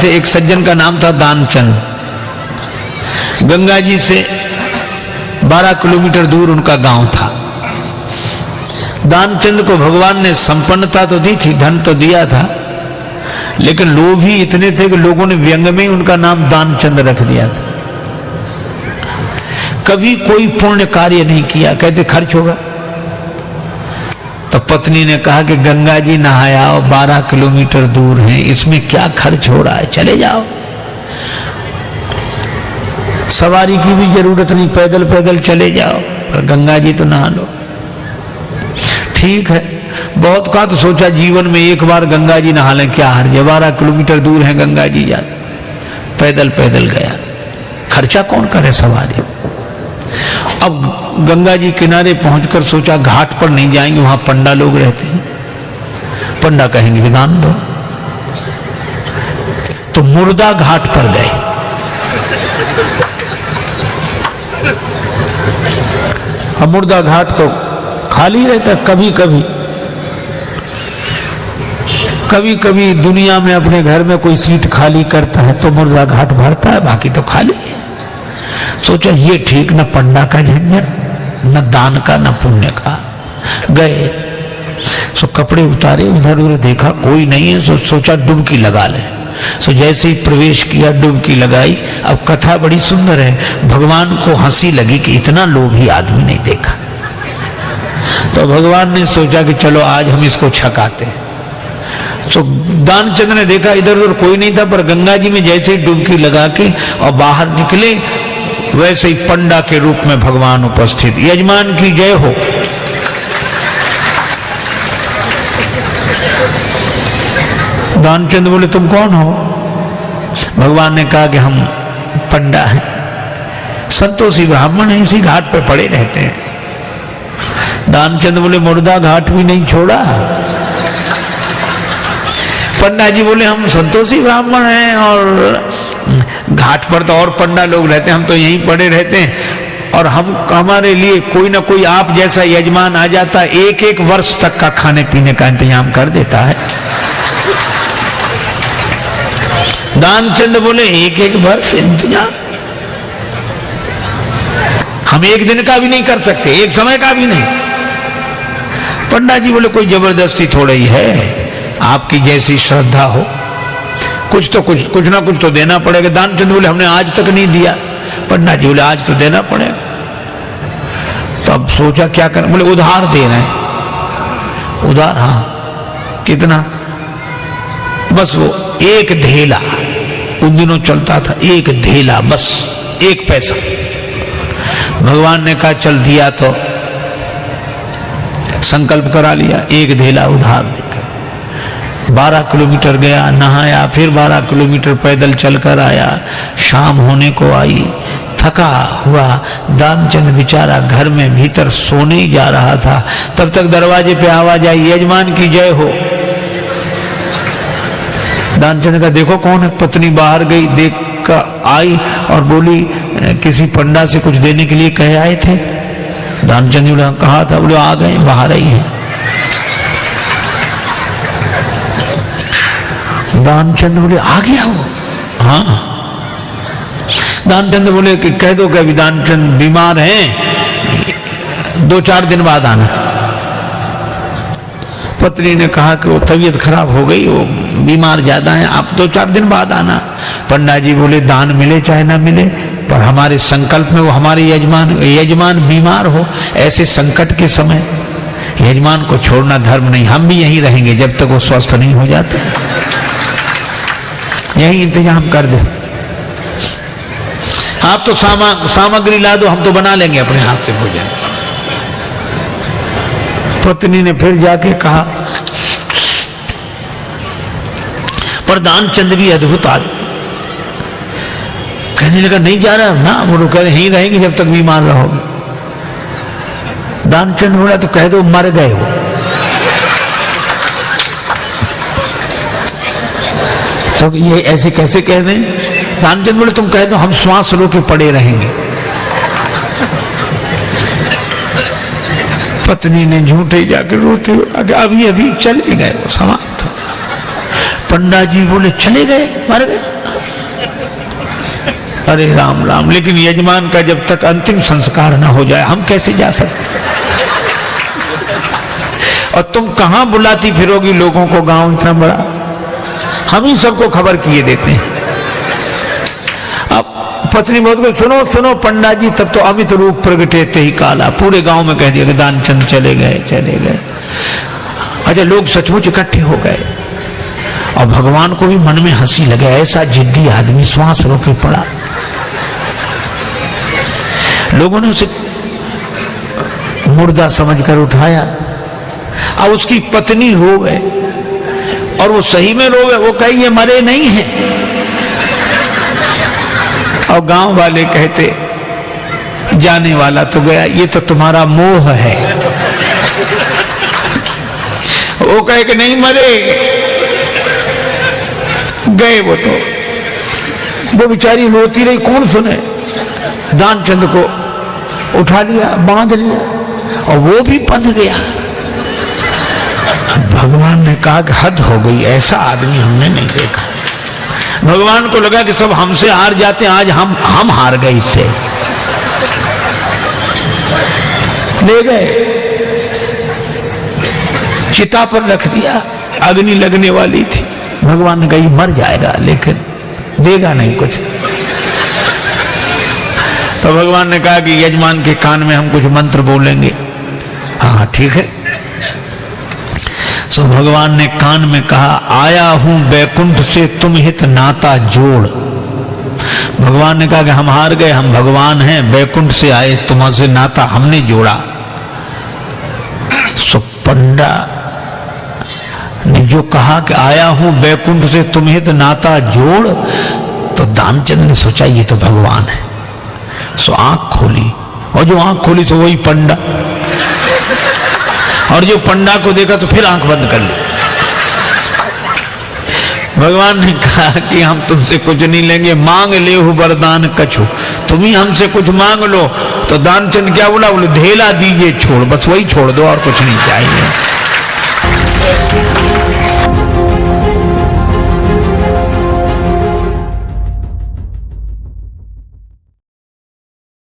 थे। एक सज्जन का नाम था दानचंद। गंगा जी से 12 किलोमीटर दूर उनका गांव था। दानचंद को भगवान ने संपन्नता तो दी थी, धन तो दिया था, लेकिन लोभ ही इतने थे कि लोगों ने व्यंग में ही उनका नाम दानचंद रख दिया था। कभी कोई पुण्य कार्य नहीं किया, कहते खर्च होगा। तो पत्नी ने कहा कि गंगा जी नहाया 12 किलोमीटर दूर हैं, इसमें क्या खर्च हो रहा है, चले जाओ। सवारी की भी जरूरत नहीं, पैदल पैदल चले जाओ, पर गंगा जी तो नहा लो। ठीक है, बहुत का तो सोचा जीवन में एक बार गंगा जी नहा लें, क्या हर्ज है, 12 किलोमीटर दूर है गंगा जी, जा पैदल पैदल गया, खर्चा कौन करे सवारी। अब गंगा जी किनारे पहुंचकर सोचा घाट पर नहीं जाएंगे, वहां पंडा लोग रहते हैं, पंडा कहेंगे विधान दो। तो मुर्दा घाट पर गए। अब मुर्दा घाट तो खाली रहता, कभी कभी कभी कभी दुनिया में अपने घर में कोई सीट खाली करता है तो मुर्दा घाट भरता है, बाकी तो खाली है। सोचा ये ठीक, न पंडा का झंझट, न दान का, न पुण्य का। गए सो कपड़े उतारे, उधर उधर देखा कोई नहीं है, सोचा डुबकी लगा ले। सो जैसे ही प्रवेश किया, डुबकी लगाई। अब कथा बड़ी सुंदर है, भगवान को हंसी लगी कि इतना लोभी आदमी नहीं देखा। तो भगवान ने सोचा कि चलो आज हम इसको छकाते हैं। तो दानचंद ने देखा इधर उधर कोई नहीं था, पर गंगा जी में जैसे ही डुबकी लगा के और बाहर निकले, वैसे ही पंडा के रूप में भगवान उपस्थित। यजमान की जय हो। दानचंद बोले तुम कौन हो? भगवान ने कहा कि हम पंडा हैं, संतोषी ब्राह्मण हैं, इसी घाट पे पड़े रहते हैं। दानचंद बोले मुर्दा घाट भी नहीं छोड़ा। पंडा जी बोले हम संतोषी ब्राह्मण हैं और घाट पर तो और पंडा लोग रहते हैं, हम तो यहीं पड़े रहते हैं, और हम हमारे लिए कोई ना कोई आप जैसा यजमान आ जाता, एक एक वर्ष तक का खाने पीने का इंतजाम कर देता है। दानचंद बोले एक एक वर्ष इंतजाम? हम एक दिन का भी नहीं कर सकते, एक समय का भी नहीं। पंडा जी बोले कोई जबरदस्ती थोड़ा ही है, आपकी जैसी श्रद्धा हो, कुछ ना कुछ तो देना पड़ेगा। दानचंद बोले हमने आज तक नहीं दिया। पंडा जी बोले आज तो देना पड़ेगा। तो अब सोचा क्या करें, बोले उधार दे रहे हैं। उधार? हाँ। कितना? बस वो एक धेला, उन दिनों चलता था, एक धेला, बस 1 पैसा। भगवान ने कहा चल दिया, तो संकल्प करा लिया, 1 धेला उधार देकर 12 किलोमीटर गया, नहाया, फिर 12 किलोमीटर पैदल चलकर आया। शाम होने को आई, थका हुआ दानचंद बेचारा घर में भीतर सोने ही जा रहा था। तब तक दरवाजे पे आवाज आई, यजमान की जय हो। दानचंद का देखो कौन है। पत्नी बाहर गई, देख कर आई और बोली किसी पंडा से कुछ देने के लिए कहे आए थे? दानचंद ने कहा था। बोले आ गए, बाहर ही है। दानचंद बोले आ गया वो? हाँ। दानचंद बोले कि कह दो कि अभी दानचंद बीमार हैं, 2-4 दिन बाद आना। पत्नी ने कहा कि वो तबीयत खराब हो गई, वो बीमार ज्यादा है, आप 2-4 दिन बाद आना। पंडा जी बोले दान मिले चाहे ना मिले, पर हमारे संकल्प में वो हमारे यजमान बीमार हो, ऐसे संकट के समय यजमान को छोड़ना धर्म नहीं। हम भी यहीं रहेंगे जब तक वो स्वस्थ नहीं हो जाते, यही इंतजाम कर दे। आप तो सामग्री ला दो, हम तो बना लेंगे अपने हाथ से भोजन। पत्नी ने फिर जाके कहा, पर दानचंद भी अद्भुत आदमी, कहने लगा नहीं जा रहा ना, वो कह रहे यहीं रहेंगे जब तक बीमार रहोगे। दानचंद बोला तो कह दो मर गए हो। तो ये ऐसे कैसे कह दें? दानचंद बोले तुम कह दो हम श्वास रो के पड़े रहेंगे। पत्नी ने झूठे जाकर रोते हुए अभी अभी चले गए, वो समाप्त हो। पंडा जी बोले चले गए, मर गए। अरे राम राम, लेकिन यजमान का जब तक अंतिम संस्कार ना हो जाए हम कैसे जा सकते? और तुम कहां बुलाती फिरोगी लोगों को, गांव इतना बड़ा, हम ही सबको खबर किए देते हैं। अब पत्नी बहुत को सुनो सुनो पंडा जी, तब तो अमित रूप प्रगटेते ही काला, पूरे गांव में कह दिया कि दानचंद चले गए चले गए। अच्छा, लोग सचमुच इकट्ठे हो गए और भगवान को भी मन में हंसी लगे, ऐसा जिद्दी आदमी श्वास रोके पड़ा। लोगों ने उसे मुर्दा समझकर उठाया। अब उसकी पत्नी रो गए, और वो सही में रो गए, वो कहे ये मरे नहीं हैं। और गांव वाले कहते जाने वाला तो गया, ये तो तुम्हारा मोह है। वो कहे कि नहीं मरे, गए वो तो। वो बेचारी रोती रही, कौन सुने। दानचंद को उठा लिया, बांध लिया, और वो भी बंध गया। भगवान ने कहा कि हद हो गई, ऐसा आदमी हमने नहीं देखा। भगवान को लगा कि सब हमसे हार जाते हैं, आज हम हार गए इससे। ले गए, चिता पर रख दिया, अग्नि लगने वाली थी। भगवान ने कहा मर जाएगा लेकिन देगा नहीं कुछ। तो भगवान ने कहा कि यजमान के कान में हम कुछ मंत्र बोलेंगे। हाँ ठीक है। सो भगवान ने कान में कहा, आया हूं बैकुंठ से तुम हित नाता जोड़। भगवान ने कहा कि हम हार गए, हम भगवान हैं, बैकुंठ से आए, तुम्हारे नाता हमने जोड़ा। सो पंडा ने जो कहा कि आया हूं बैकुंठ से तुम हित नाता जोड़, तो दानचंद ने सोचा ये तो भगवान है। सो आंख खोली, और जो आंख खोली तो वही पंडा, और जो पंडा को देखा तो फिर आंख बंद कर ली। भगवान ने कहा कि हम तुमसे कुछ नहीं लेंगे, मांग ले हो वरदान कछु, तुम ही हमसे कुछ मांग लो। तो दानचंद क्या बोला, बोले धेला दीजिए छोड़, बस वही छोड़ दो और कुछ नहीं चाहिए।